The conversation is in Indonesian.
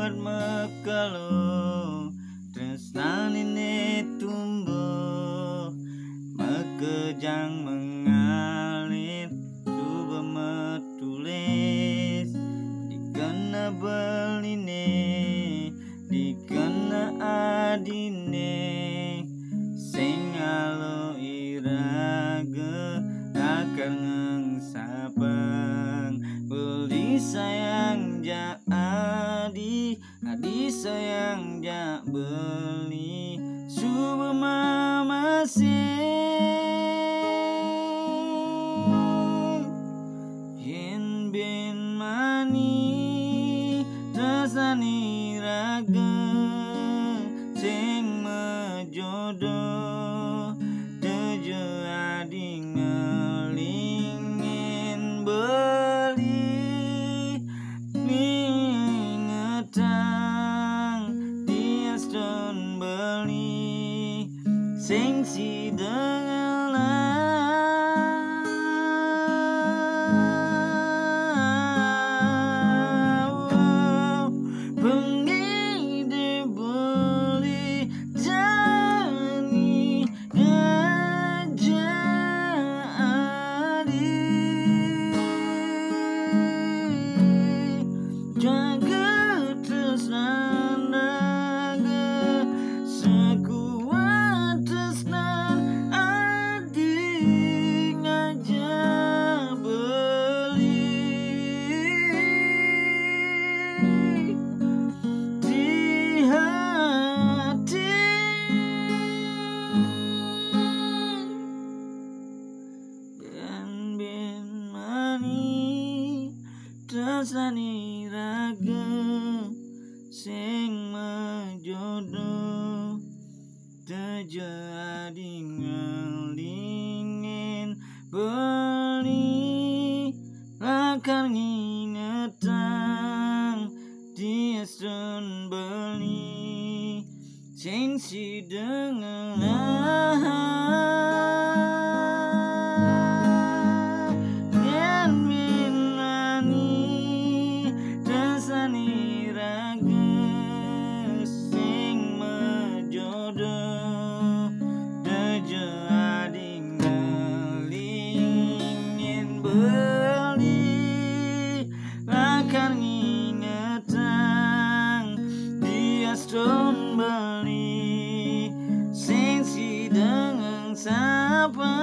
buat mekalo tresnanine tumbuh mekejang mengalir coba metulis dikena beline dikena adine sing alo irage akar ngengsapang beli sayang ja adi sayang ja beli subuh mamasing yen bin mani rasani raga sing mejodoh tejo adi ngelingin beli mingetang dia stone beli sing si jaga tresnan raga sekuat tresnan adi ngajak beli di hati dan bin mani tresnani raga sing mejodoh terjadi ngelingin beli akan ngingetang dia sun beli sing si dengar beli akan ngingetang dia stone beli sing si dengan sapa